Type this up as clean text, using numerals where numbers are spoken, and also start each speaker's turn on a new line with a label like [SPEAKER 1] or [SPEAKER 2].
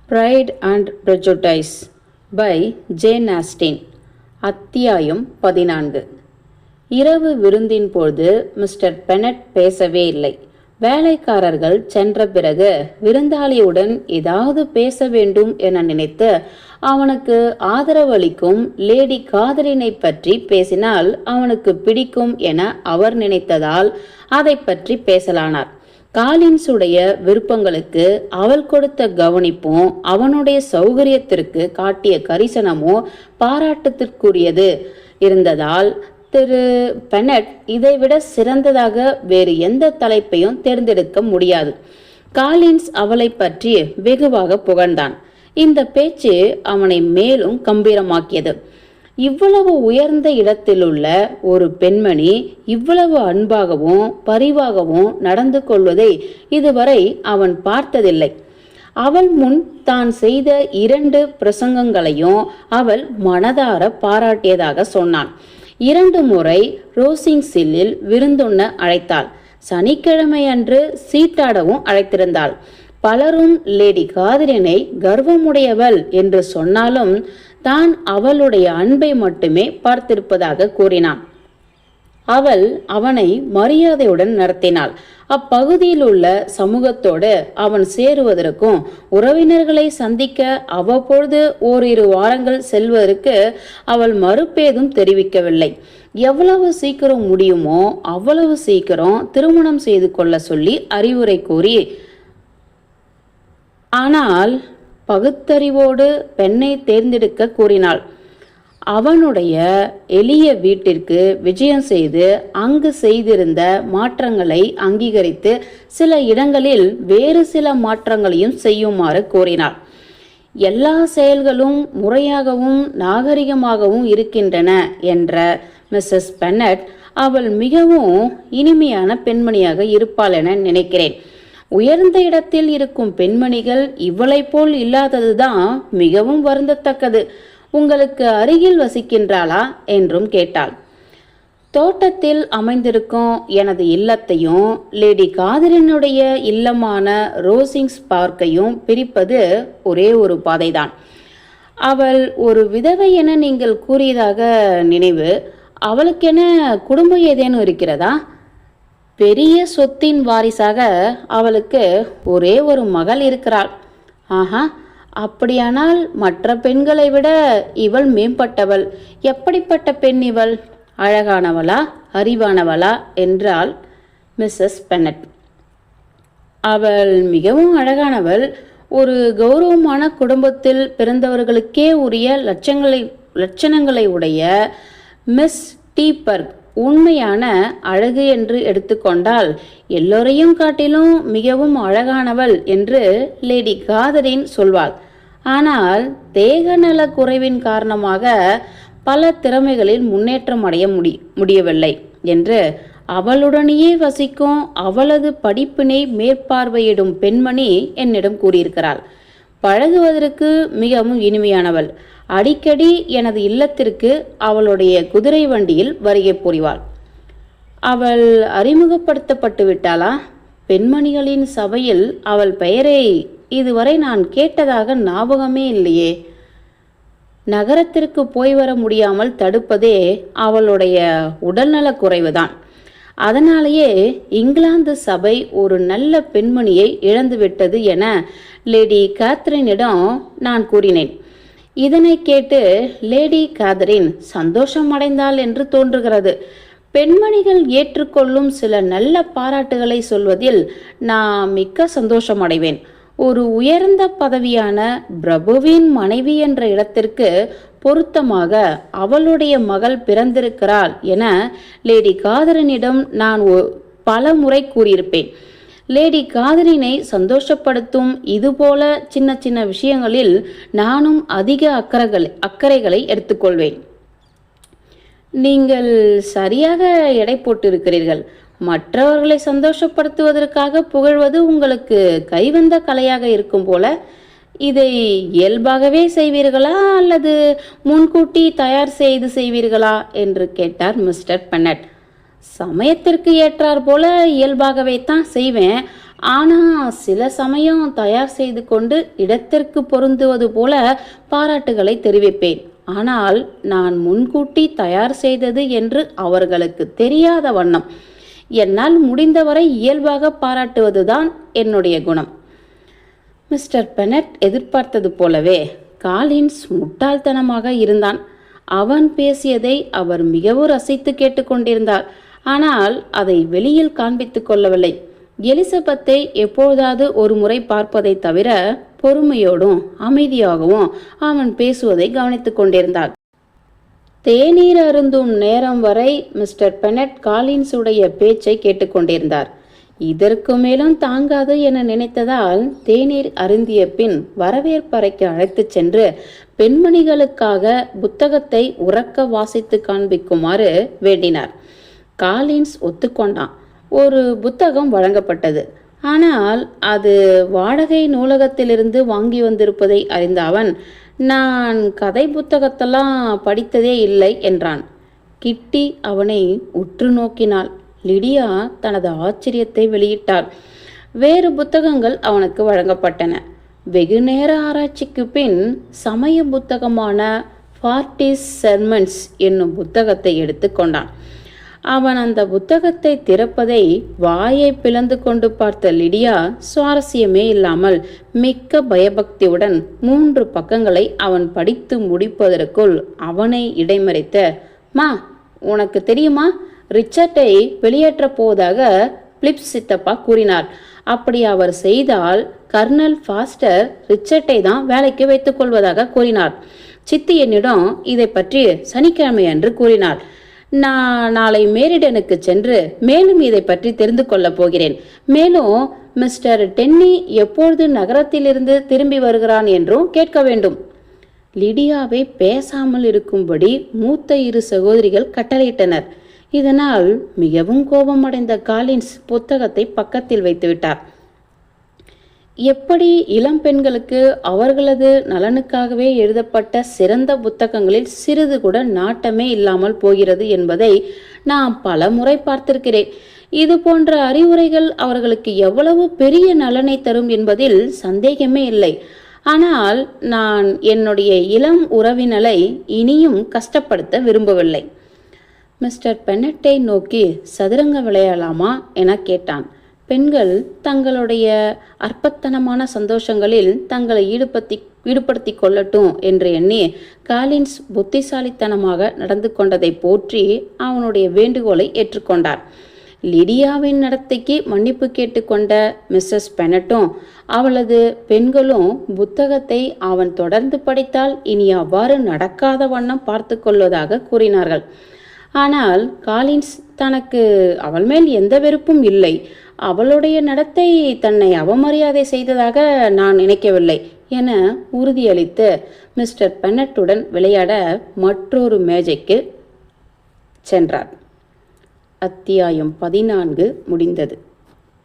[SPEAKER 1] Fried and Prejudice by Jane Austen. அத்தியாயம் 14. இரவு விருந்தின் போது மிஸ்டர் பெனட் பேசவே இல்லை. வேலைக்காரர்கள் சென்ற பிறகு விருந்தாளியுடன் ஏதாவது பேச வேண்டும் என நினைத்து அவனுக்கு ஆதரவளிக்கும் லேடி காதரினை பற்றி பேசினால் அவனுக்கு பிடிக்கும் என அவர் நினைத்ததால் அதை பற்றி பேசலானார். காலின்ஸுடைய விருப்பங்களுக்கு அவள் கொடுத்த கவனிப்பும் அவனுடைய சௌகரியத்திற்கு காட்டிய கரிசனமும் பாராட்டத்திற்குரியது இருந்ததால் திரு பெனட் இதைவிட சிறந்ததாக வேறு எந்த தலைப்பையும் தேர்ந்தெடுக்க முடியாது. காலின்ஸ் அவளை பற்றி வெகுவாக புகழ்ந்தான். இந்த பேச்சு அவனை மேலும் கம்பீரமாக்கியது. இவ்வளவு உயர்ந்த இடத்திலுள்ள ஒரு பெண்மணி இவ்வளவு அன்பாகவும் பரிவாகவும் நடந்து கொள்வதை இதுவரை அவன் பார்த்ததில்லை. அவள் முன் தான் செய்த 2 பிரசங்கங்களையும் அவள் மனதார பாராட்டியதாக சொன்னான். 2 முறை ரோசிங்ஸில்லில் விருந்துண்ண அழைத்தாள். சனிக்கிழமை அன்று சீட்டாடவும் அழைத்திருந்தாள். பலரும் லேடி காதரினை கர்வமுடையவள் என்று சொன்னாலும் தான் அவளுடைய அன்பை மட்டுமே பார்த்திருப்பதாக கூறினான். அவள் அவனை மரியாதையுடன் நடத்தினாள். அப்பகுதியில் உள்ள சமூகத்தோடு அவன் சேருவதற்கும் உறவினர்களை சந்திக்க அவ்வப்பொழுது ஓரிரு வாரங்கள் செல்வதற்கு அவள் மறுப்பேதும் தெரிவிக்கவில்லை. எவ்வளவு சீக்கிரம் முடியுமோ அவ்வளவு சீக்கிரம் திருமணம் செய்து கொள்ள சொல்லி அறிவுரை கூறி, ஆனால் பகுத்தறிவோடு பெண்ணை தேர்ந்தெடுக்க கூறினாள். அவனுடைய எளிய வீட்டிற்கு விஜயம் செய்து அங்கு செய்திருந்த மாற்றங்களை அங்கீகரித்து சில இடங்களில் வேறு சில மாற்றங்களையும் செய்யுமாறு கூறினாள். எல்லா செயல்களும் முறையாகவும் நாகரிகமாகவும் இருக்கின்றன என்ற மிஸ்ஸஸ் பெனட் அவள் மிகவும் இனிமையான பெண்மணியாக இருப்பாள் என நினைக்கிறேன். உயர்ந்த இடத்தில் இருக்கும் பெண்மணிகள் இவளை போல் இல்லாததுதான் மிகவும் வருந்தத்தக்கது. உங்களுக்கு அருகில் வசிக்கின்றாளா என்றும் கேட்டாள். தோட்டத்தில் அமைந்திருக்கும் எனது இல்லத்தையும் லேடி காதரினுடைய இல்லமான ரோசிங்ஸ் பார்க்கையும் பிரிப்பது ஒரே ஒரு பாதைதான். அவள் ஒரு விதவை என நீங்கள் கூறியதாக நினைவு. அவளுக்கென குடும்பம் ஏதேனும் இருக்கிறதா? பெரிய சொத்தின் வாரிசாக அவளுக்கு ஒரே ஒரு மகள் இருக்கிறாள். ஆஹா, அப்படியானால் மற்ற பெண்களை விட இவள் மேம்பட்டவள். எப்படிப்பட்ட பெண் இவள்? அழகானவளா அறிவானவளா என்றாள் மிஸ்ஸஸ் பெனட். அவள் மிகவும் அழகானவள். ஒரு கௌரவமான குடும்பத்தில் பிறந்தவர்களுக்கே உரிய லட்சணங்களை உடைய மிஸ் டீபர்க் உண்மையான அழகு என்று எடுத்துக்கொண்டால் எல்லோரையும் காட்டிலும் மிகவும் அழகானவள் என்று லேடி காதரின் சொல்வாள். ஆனால் தேகநல குறைவின் காரணமாக பல திறமைகளில் முன்னேற்றம் அடைய முடியவில்லை என்று அவளுடனேயே வசிக்கும் அவளது படிப்பினை மேற்பார்வையிடும் பெண்மணி என்னிடம் கூறியிருக்கிறாள். பழகுவதற்கு மிகவும் இனிமையானவள். அடிக்கடி எனது இல்லத்திற்கு அவளுடைய குதிரை வண்டியில் வருகை புரிவாள். அவள் அறிமுகப்படுத்தப்பட்டு விட்டாளா? பெண்மணிகளின் சபையில் அவள் பெயரை இதுவரை நான் கேட்டதாக ஞாபகமே இல்லையே. நகரத்திற்கு போய் வர முடியாமல் தடுப்பதே அவளுடைய உடல்நல குறைவுதான். அதனாலேயே இங்கிலாந்து சபை ஒரு நல்ல பெண்மணியை இழந்துவிட்டது என லேடி காத்ரினிடம் நான் கூறினேன். இதனை கேட்டு லேடி காதரின் சந்தோஷம் அடைந்தாள் என்று தோன்றுகிறது. பெண்மணிகள் ஏற்றுக்கொள்ளும் சில நல்ல பாராட்டுகளை சொல்வதில் நான் மிக்க சந்தோஷம் அடைவேன். ஒரு உயர்ந்த பதவியான பிரபுவின் மனைவி என்ற இடத்திற்கு பொருத்தமாக அவளுடைய மகள் பிறந்திருக்கிறாள் என லேடி காதரனிடம் நான் பல முறை கூறியிருப்பேன். லேடி காதரினை சந்தோஷப்படுத்தும் இதுபோல சின்ன சின்ன விஷயங்களில் நானும் அதிக அக்கறைகளை எடுத்துக்கொள்வேன். நீங்கள் சரியாக எடை போட்டிருக்கிறீர்கள். மற்றவர்களை சந்தோஷப்படுத்துவதற்காக புகழ்வது உங்களுக்கு கைவந்த கலையாக இருக்கும் போல. இதை இயல்பாகவே செய்வீர்களா அல்லது முன்கூட்டி தயார் செய்து செய்வீர்களா என்று கேட்டார் மிஸ்டர் பெனட். சமயத்திற்கு ஏற்றார் போல இயல்பாகவே தான் செய்வேன். ஆனால் சில சமயம் தயார் செய்து கொண்டு இடத்திற்கு பொருந்துவது போல பாராட்டுகளை தெரிவிப்பேன். ஆனால் நான் முன்கூட்டி தயார் செய்தது என்று அவர்களுக்கு தெரியாத வண்ணம் என்னால் முடிந்தவரை இயல்பாக பாராட்டுவதுதான் என்னுடைய குணம். மிஸ்டர் பெனட் எதிர்பார்த்தது போலவே காலின்ஸ் முட்டாள்தனமாக இருந்தான். அவன் பேசியதை அவர் மிகவும் ரசித்து கேட்டுக்கொண்டிருந்தார். ஆனால் அதை வெளியில் காண்பித்துக் கொள்ளவில்லை. எலிசபெத்தை எப்பொழுதாவது ஒரு முறை பார்ப்பதை தவிர பொறுமையோடும் அமைதியாகவும் அவன் பேசுவதை கவனித்துக் கொண்டிருந்தார். தேநீர் அருந்தும் நேரம் வரை மிஸ்டர் பெனட் காலின்ஸுடைய பேச்சை கேட்டுக்கொண்டிருந்தார். இதற்கு மேலும் தாங்காது என நினைத்ததால் தேநீர் அருந்திய பின் வரவேற்பறைக்கு அழைத்துச் சென்று பெண்மணிகளுக்காக புத்தகத்தை உறக்க வாசித்து காண்பிக்குமாறு வேண்டினார். காலின்ஸ் ஒத்துக்கொண்டான். ஒரு புத்தகம் வழங்கப்பட்டது. ஆனால் அது வாடகை நூலகத்திலிருந்து வாங்கி வந்திருப்பதை அறிந்த அவன், நான் கதை புத்தகத்தெல்லாம் படித்ததே இல்லை என்றான். கிட்டி அவனை உற்று நோக்கினாள். லிடியா தனது ஆச்சரியத்தை வெளியிட்டாள். வேறு புத்தகங்கள் அவனுக்கு வழங்கப்பட்டன. வெகுநேர ஆராய்ச்சிக்கு பின் சமய புத்தகமான 40 Sermons என்னும் புத்தகத்தை எடுத்துக்கொண்டான். அவன் அந்த புத்தகத்தை திறப்பதை வாயை பிளந்து கொண்டு பார்த்த லிடியா சுவாரஸ்யமே இல்லாமல் மிக்க பயபக்தியுடன் 3 பக்கங்களை அவன் படித்து முடிப்பதற்குள் அவனை இடைமறித்த, மா, உனக்கு தெரியுமா, ரிச்சர்டை வெளியேற்றப் போவதாக பிலிப்ஸ் சித்தப்பா கூறினார். அப்படி அவர் செய்தால் கர்னல் ஃபாஸ்டர் ரிச்சர்டை தான் வேலைக்கு வைத்துக் கொள்வதாக கூறினார். சித்தி என்னிடம் இதை பற்றி சனிக்கிழமை அன்று கூறினார். நான் நாளை மேரிடனுக்கு சென்று மேலும் இதை பற்றி தெரிந்து கொள்ளப் போகிறேன். மேலும் மிஸ்டர் டென்னி எப்பொழுது நகரத்திலிருந்து திரும்பி வருகிறான் என்றும் கேட்க வேண்டும். லிடியாவை பேசாமல் இருக்கும்படி மூத்த 2 சகோதரிகள் கட்டளையிட்டனர். இதனால் மிகவும் கோபமடைந்த காலின்ஸ் புத்தகத்தை பக்கத்தில் வைத்துவிட்டார். எப்படி இளம் பெண்களுக்கு அவர்களது நலனுக்காகவே எழுதப்பட்ட சிறந்த புத்தகங்களில் சிறிது கூட நாட்டமே இல்லாமல் போகிறது என்பதை நான் பல முறை பார்த்திருக்கிறேன். இது போன்ற அறிவுரைகள் அவர்களுக்கு எவ்வளவு பெரிய நலனை தரும் என்பதில் சந்தேகமே இல்லை. ஆனால் நான் என்னுடைய இளம் உறவினரை இனியும் கஷ்டப்படுத்த விரும்பவில்லை. மிஸ்டர் பென்னட்டை நோக்கி சதுரங்க விளையாடலாமா என கேட்டான். பெண்கள் தங்களுடைய அற்பத்தனமான சந்தோஷங்களில் தங்களை ஈடுபடுத்தி கொள்ளட்டும் என்று எண்ணி காலின்ஸ் புத்திசாலித்தனமாக நடந்து கொண்டதை போற்றி அவனுடைய வேண்டுகோளை ஏற்றுக்கொண்டார். லிடியாவின் நடத்தைக்கு மன்னிப்பு கேட்டுக்கொண்ட மிஸ்ஸஸ் பெனட்டும் அவளது பெண்களும் புத்தகத்தை அவன் தொடர்ந்து படித்தால் இனி அவ்வாறு நடக்காத வண்ணம் பார்த்து கொள்வதாக கூறினார்கள். ஆனால் காலின்ஸ் தனக்கு அவள் மேல் எந்த வெறுப்பும் இல்லை. அவளுடைய நடத்தை தன்னை அவமரியாதை செய்ததாக நான் நினைக்கவில்லை என உறுதியளித்து மிஸ்டர் பென்னட்டுடன் விளையாட மற்றொரு மேஜைக்கு சென்றார். அத்தியாயம் 14 முடிந்தது.